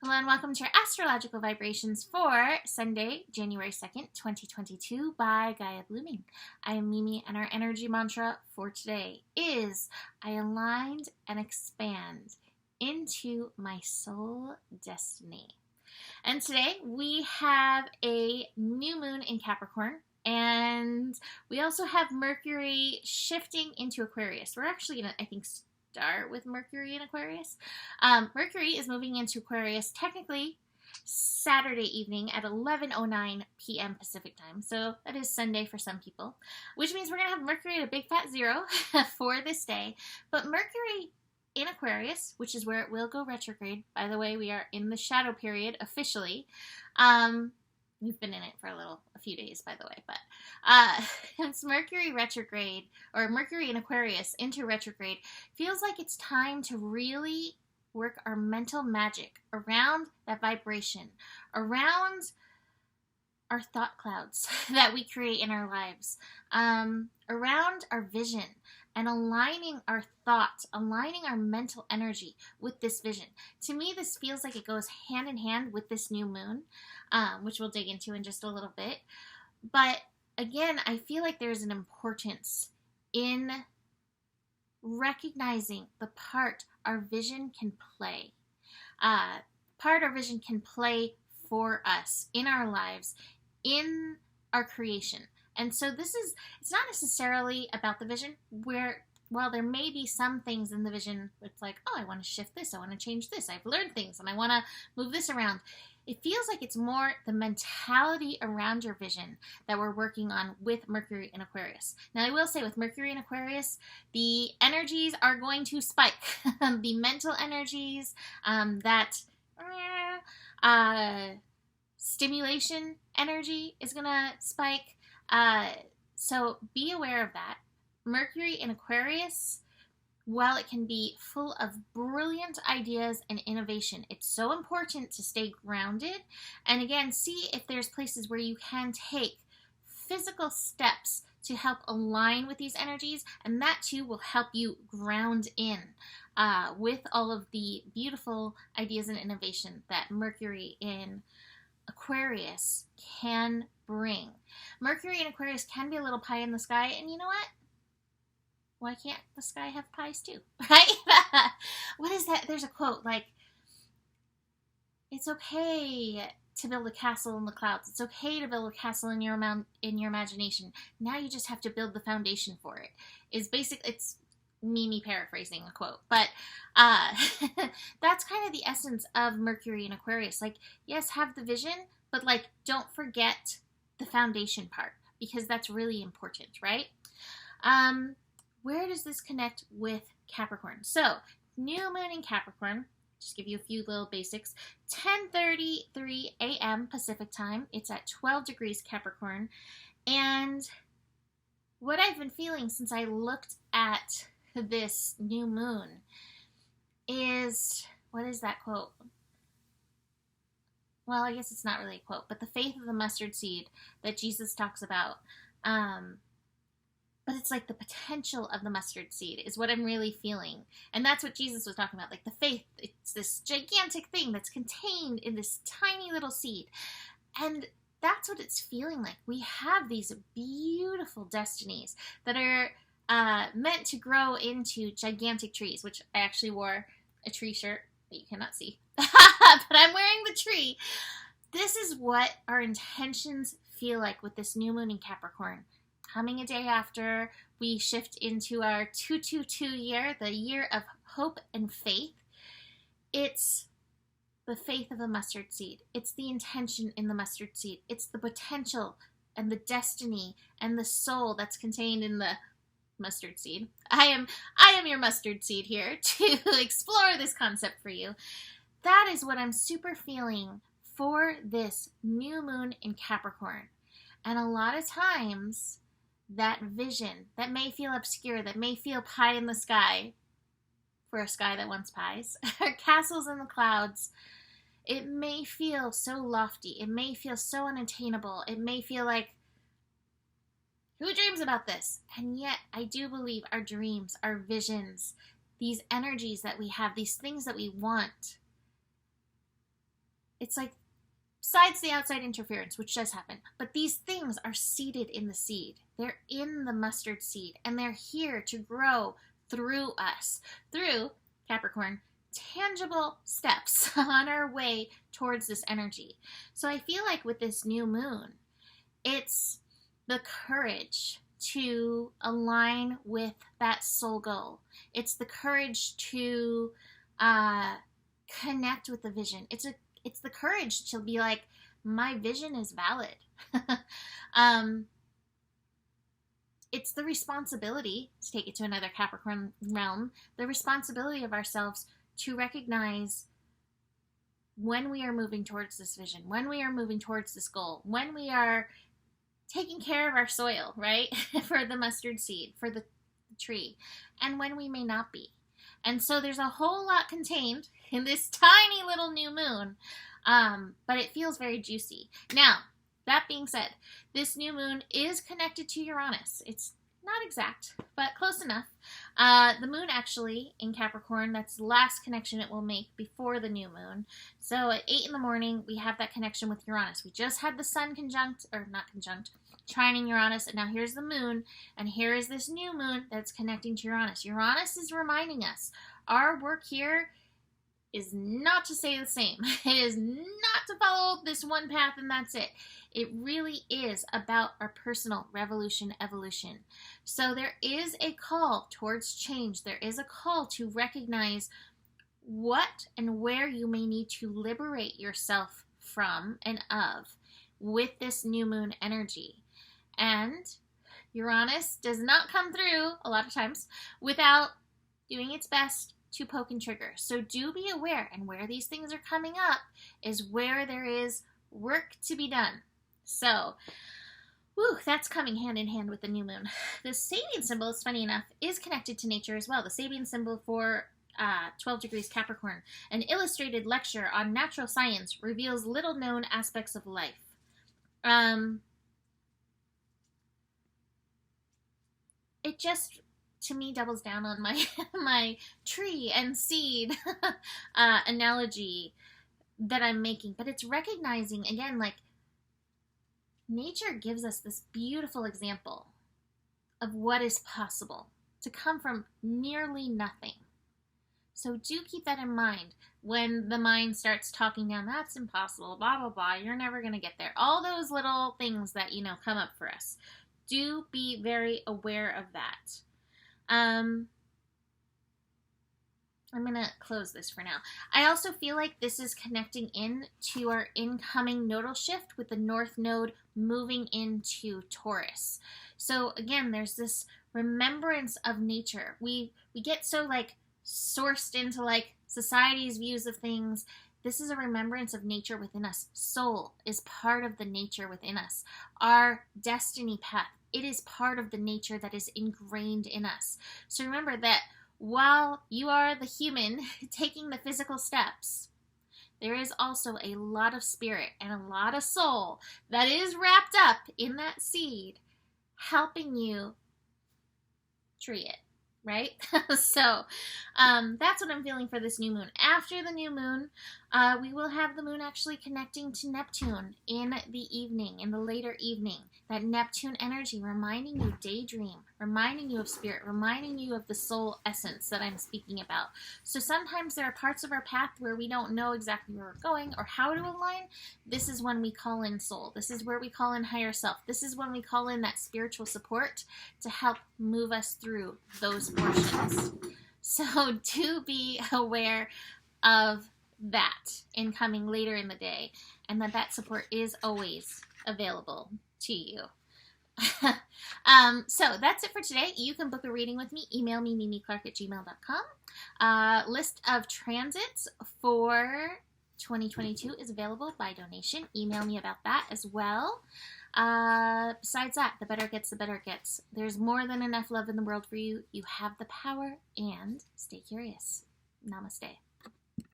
Hello and welcome to your astrological vibrations for Sunday, January 2nd, 2022 by Gaia Blooming. I am Mimi and our energy mantra for today is I aligned and expand into my soul destiny. And today we have a new moon in Capricorn and we also have Mercury shifting into Aquarius. We're actually going to, I think, start with Mercury in Aquarius. Mercury is moving into Aquarius technically Saturday evening at 11:09 p.m. Pacific time. So that is Sunday for some people, which means we're going to have Mercury at a big fat 0 for this day. But Mercury in Aquarius, which is where it will go retrograde. By the way, we are in the shadow period officially. We've been in it for a few days, by the way, but it's Mercury retrograde, or Mercury in Aquarius into retrograde, feels like it's time to really work our mental magic around that vibration, around our thought clouds that we create in our lives, around our vision, and aligning our thoughts, aligning our mental energy with this vision. To me, this feels like it goes hand in hand with this new moon, which we'll dig into in just a little bit. But again, I feel like there's an importance in recognizing the part our vision can play. Part our vision can play for us in our lives, in our creation. And so it's not necessarily about the vision, where while there may be some things in the vision, it's like, oh, I want to shift this, I want to change this, I've learned things, and I want to move this around. It feels like it's more the mentality around your vision that we're working on with Mercury in Aquarius. Now, I will say with Mercury in Aquarius, the energies are going to spike. The mental energies, stimulation energy is going to spike. So be aware of that. Mercury in Aquarius, while it can be full of brilliant ideas and innovation, it's so important to stay grounded. And again, see if there's places where you can take physical steps to help align with these energies. And that too will help you ground in with all of the beautiful ideas and innovation that Mercury in Aquarius can bring. Mercury in Aquarius can be a little pie in the sky, and you know what? Why can't the sky have pies too, right? What is that? There's a quote like, it's okay to build a castle in the clouds. It's okay to build a castle in your imagination. Now you just have to build the foundation for it. It's Mimi paraphrasing a quote, but that's kind of the essence of Mercury in Aquarius. Like, yes, have the vision, but like, don't forget the foundation part, because that's really important, right? Where does this connect with Capricorn? So, new moon in Capricorn, just give you a few little basics. 10:33 a.m. Pacific time. It's at 12 degrees Capricorn. And what I've been feeling since I looked at this new moon is, what is that quote? Well, I guess it's not really a quote, but the faith of the mustard seed that Jesus talks about. But it's like the potential of the mustard seed is what I'm really feeling. And that's what Jesus was talking about. Like the faith, it's this gigantic thing that's contained in this tiny little seed. And that's what it's feeling like. We have these beautiful destinies that are meant to grow into gigantic trees, which I actually wore a tree shirt that you cannot see. But I'm wearing the tree. This is what our intentions feel like with this new moon in Capricorn. Coming a day after we shift into our 222 year, the year of hope and faith. It's the faith of the mustard seed. It's the intention in the mustard seed. It's the potential and the destiny and the soul that's contained in the mustard seed. I am your mustard seed here to explore this concept for you. That is what I'm super feeling for this new moon in Capricorn. And a lot of times, that vision that may feel obscure, that may feel pie in the sky, for a sky that wants pies, or castles in the clouds, it may feel so lofty, it may feel so unattainable, it may feel like, who dreams about this? And yet, I do believe our dreams, our visions, these energies that we have, these things that we want, it's like, besides the outside interference, which does happen, but these things are seated in the seed. They're in the mustard seed, and they're here to grow through us, through Capricorn, tangible steps on our way towards this energy. So I feel like with this new moon, it's the courage to align with that soul goal. It's the courage to connect with the vision. It's the courage to be like, my vision is valid. It's the responsibility, to take it to another Capricorn realm, the responsibility of ourselves to recognize when we are moving towards this vision, when we are moving towards this goal, when we are taking care of our soil, right? For the mustard seed, for the tree, and when we may not be. And so there's a whole lot contained in this tiny little new moon, but it feels very juicy. Now, that being said, this new moon is connected to Uranus. It's not exact, but close enough. The moon actually in Capricorn, that's the last connection it will make before the new moon. So at 8 in the morning, we have that connection with Uranus. We just had the sun trining Uranus, and now here's the moon, and here is this new moon that's connecting to Uranus. Uranus is reminding us our work here is not to stay the same. It is not to follow this one path and that's it. It really is about our personal revolution, evolution. So there is a call towards change. There is a call to recognize what and where you may need to liberate yourself from and of with this new moon energy. And Uranus does not come through a lot of times without doing its best to poke and trigger. So do be aware, and where these things are coming up is where there is work to be done. So, that's coming hand in hand with the new moon. The Sabian symbol, it's funny enough, is connected to nature as well. The Sabian symbol for 12 degrees Capricorn, an illustrated lecture on natural science, reveals little known aspects of life. It just, to me, doubles down on my my tree and seed analogy that I'm making. But it's recognizing, again, like, nature gives us this beautiful example of what is possible to come from nearly nothing. So do keep that in mind when the mind starts talking down, that's impossible, blah, blah, blah, you're never going to get there. All those little things that, come up for us. Do be very aware of that. I'm going to close this for now. I also feel like this is connecting in to our incoming nodal shift with the North Node moving into Taurus. So again, there's this remembrance of nature. We get so sourced into society's views of things. This is a remembrance of nature within us. Soul is part of the nature within us. Our destiny path, it is part of the nature that is ingrained in us. So remember that while you are the human taking the physical steps, there is also a lot of spirit and a lot of soul that is wrapped up in that seed, helping you tree it, right? So that's what I'm feeling for this new moon. After the new moon, we will have the moon actually connecting to Neptune in the evening, in the later evening. That Neptune energy reminding you daydream, reminding you of spirit, reminding you of the soul essence that I'm speaking about. So sometimes there are parts of our path where we don't know exactly where we're going or how to align. This is when we call in soul. This is where we call in higher self. This is when we call in that spiritual support to help move us through those portions. So do be aware of that incoming later in the day, and that support is always available to you. So that's it for today. You can book a reading with me. Email me, mimiclark@gmail.com. List of transits for 2022 is available by donation. Email me about that as well. Besides that, the better it gets, the better it gets. There's more than enough love in the world for you. You have the power, and stay curious. Namaste.